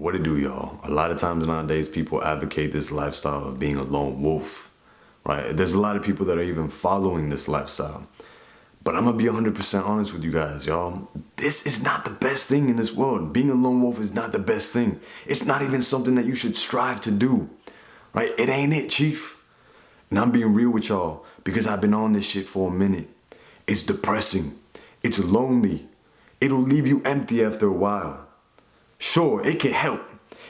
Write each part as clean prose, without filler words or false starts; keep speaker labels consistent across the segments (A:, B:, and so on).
A: What it do, y'all? A lot of times nowadays, people advocate this lifestyle of being a lone wolf, right? There's a lot of people that are even following this lifestyle. But I'm gonna be 100% honest with you guys, y'all. This is not the best thing in this world. Being a lone wolf is not the best thing. It's not even something that you should strive to do, right? It ain't it, chief. And I'm being real with y'all because I've been on this shit for a minute. It's depressing. It's lonely. It'll leave you empty after a while. Sure, it can help.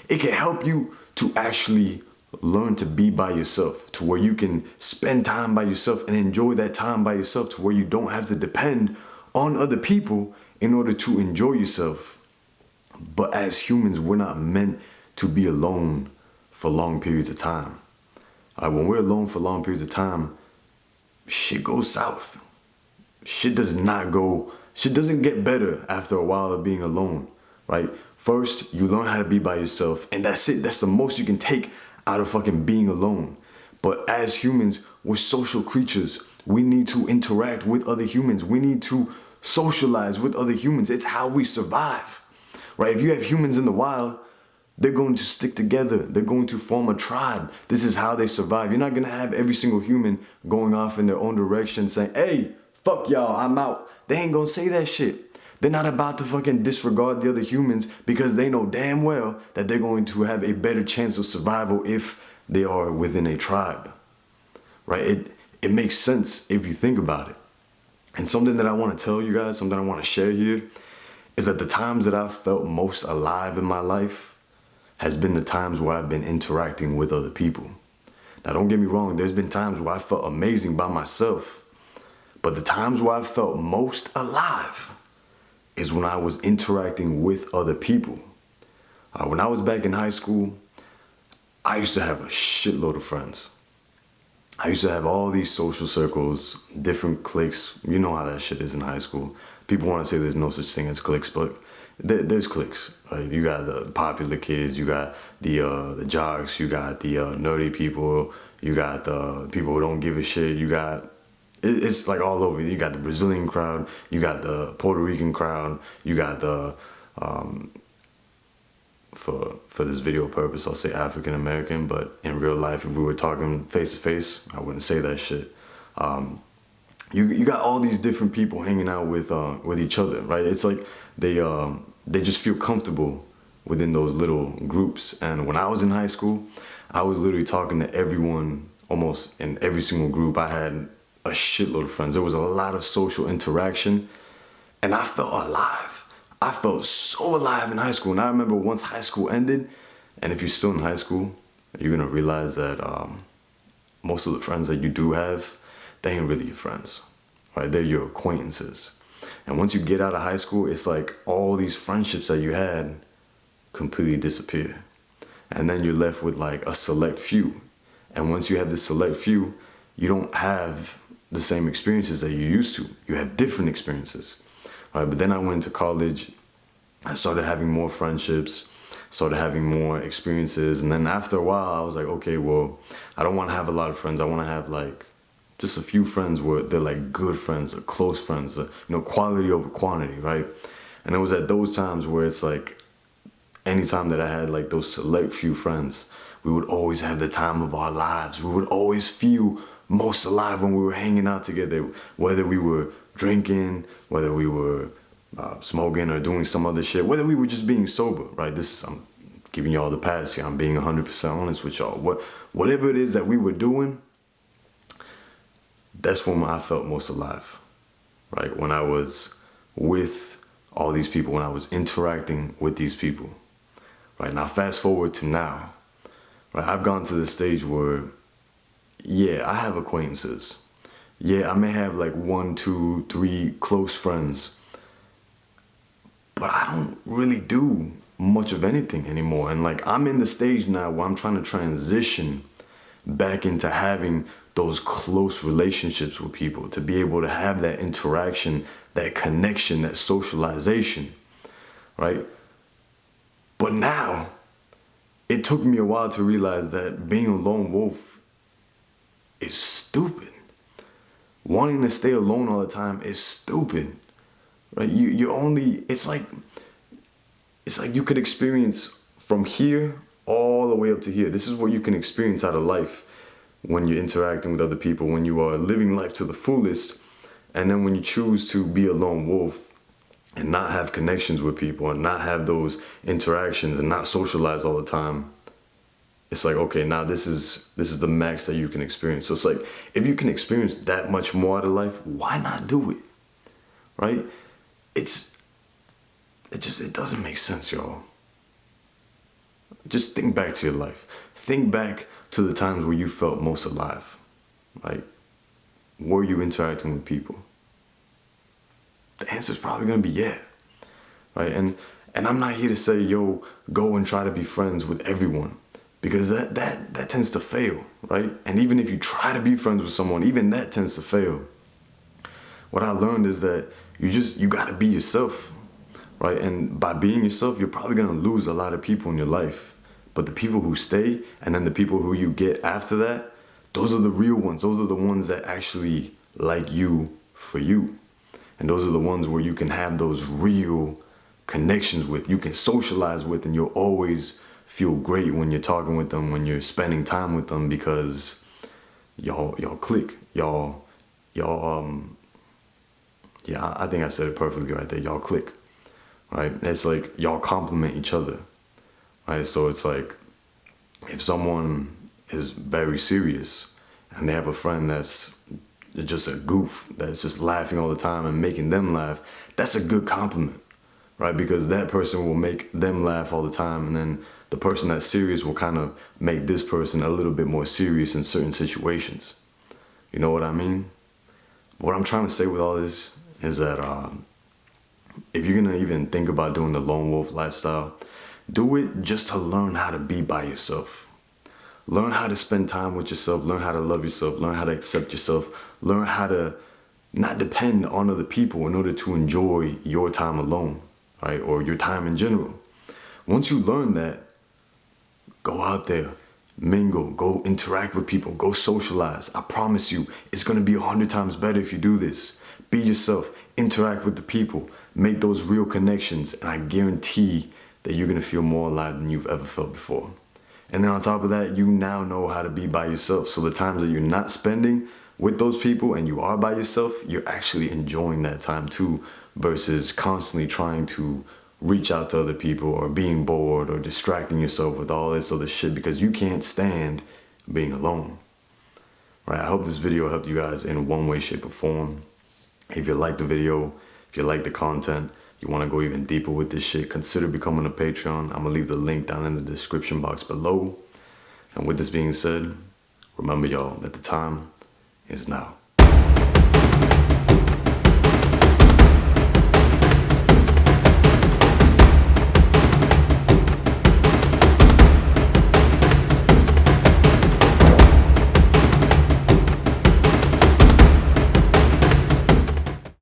A: It can help you to actually learn to be by yourself, to where you can spend time by yourself and enjoy that time by yourself, to where you don't have to depend on other people in order to enjoy yourself. But as humans, we're not meant to be alone for long periods of time. When we're alone for long periods of time, shit goes south. Shit doesn't get better after a while of being alone, right? First, you learn how to be by yourself, and that's it. That's the most you can take out of fucking being alone. But as humans, we're social creatures. We need to interact with other humans. We need to socialize with other humans. It's how we survive, right? If you have humans in the wild, they're going to stick together. They're going to form a tribe. This is how they survive. You're not going to have every single human going off in their own direction saying, hey, fuck y'all, I'm out. They ain't going to say that shit. They're not about to fucking disregard the other humans because they know damn well that they're going to have a better chance of survival if they are within a tribe, right? It makes sense if you think about it. And something that I want to tell you guys, something I want to share here, is that the times that I've felt most alive in my life has been the times where I've been interacting with other people. Now, don't get me wrong, there's been times where I felt amazing by myself, but the times where I felt most alive is when I was interacting with other people. When I was back in high school, I used to have a shitload of friends. I used to have all these social circles, different cliques. You know how that shit is in high school. People want to say there's no such thing as cliques, but there's cliques. Right? You got the popular kids, you got the jocks, you got the nerdy people, you got the people who don't give a shit, you got it's like all over. You got the Brazilian crowd, you got the Puerto Rican crowd, you got the, for this video purpose, I'll say African American, but in real life, if we were talking face to face, I wouldn't say that shit. You got all these different people hanging out with each other, right? It's like they just feel comfortable within those little groups. And when I was in high school, I was literally talking to everyone, almost in every single group. I had a shitload of friends. There was a lot of social interaction, and I felt alive. I felt so alive in high school. And I remember once high school ended, and if you're still in high school, you're gonna realize that most of the friends that you do have, they ain't really your friends, right? They're your acquaintances. And once you get out of high school, it's like all these friendships that you had completely disappear. And then you're left with like a select few. And once you have this select few, you don't have the same experiences that you used to. You have different experiences, right? But then I went to college. I started having more friendships, started having more experiences. And then after a while, I was like, okay, well, I don't want to have a lot of friends. I want to have like just a few friends where they're like good friends, or close friends, quality over quantity, right? And it was at those times where it's like, anytime that I had like those select few friends, we would always have the time of our lives. We would always feel most alive when we were hanging out together, whether we were drinking, whether we were smoking or doing some other shit, whether we were just being sober, right? I'm giving y'all the pass here. I'm being 100% honest with y'all. Whatever it is that we were doing, that's when I felt most alive, right? When I was with all these people, when I was interacting with these people, right? Now fast forward to now, right? I've gone to the stage where, yeah, I have acquaintances. Yeah, I may have like 1, 2, 3 close friends, but I don't really do much of anything anymore. And like, I'm in the stage now where I'm trying to transition back into having those close relationships with people, to be able to have that interaction, that connection, that socialization, right? But now, it took me a while to realize that being a lone wolf is stupid. Wanting to stay alone all the time is stupid, right? It's like you could experience from here all the way up to here. This is what you can experience out of life when you're interacting with other people, when you are living life to the fullest. And then when you choose to be a lone wolf and not have connections with people and not have those interactions and not socialize all the time, it's like, okay, now this is the max that you can experience. So it's like, if you can experience that much more out of life, why not do it? Right? It doesn't make sense, y'all. Just think back to your life. Think back to the times where you felt most alive. Like, were you interacting with people? The answer is probably gonna be yeah, right? And I'm not here to say, yo, go and try to be friends with everyone, because that tends to fail, right? And even if you try to be friends with someone, even that tends to fail. What I learned is that you gotta be yourself, right? And by being yourself, you're probably gonna lose a lot of people in your life. But the people who stay, and then the people who you get after that, those are the real ones. Those are the ones that actually like you for you. And those are the ones where you can have those real connections with, you can socialize with, and you'll always feel great when you're talking with them, when you're spending time with them, because y'all click. Yeah, I think I said it perfectly right there. Y'all click, right? It's like y'all complement each other, right? So it's like, if someone is very serious and they have a friend that's just a goof, that's just laughing all the time and making them laugh, that's a good compliment, right? Because that person will make them laugh all the time, and then the person that's serious will kind of make this person a little bit more serious in certain situations. You know what I mean? What I'm trying to say with all this is that if you're gonna even think about doing the lone wolf lifestyle, do it just to learn how to be by yourself. Learn how to spend time with yourself, learn how to love yourself, learn how to accept yourself, learn how to not depend on other people in order to enjoy your time alone, right? Or your time in general. Once you learn that, go out there, mingle, go interact with people, go socialize. I promise you, it's gonna be 100 times better if you do this. Be yourself, interact with the people, make those real connections, and I guarantee that you're gonna feel more alive than you've ever felt before. And then on top of that, you now know how to be by yourself. So the times that you're not spending with those people and you are by yourself, you're actually enjoying that time too, versus constantly trying to reach out to other people or being bored or distracting yourself with all this other shit because you can't stand being alone. Right? I hope this video helped you guys in one way, shape, or form. If you like the video, if you like the content, you want to go even deeper with this shit, consider becoming a Patreon. I'm going to leave the link down in the description box below. And with this being said, remember y'all that the time is now.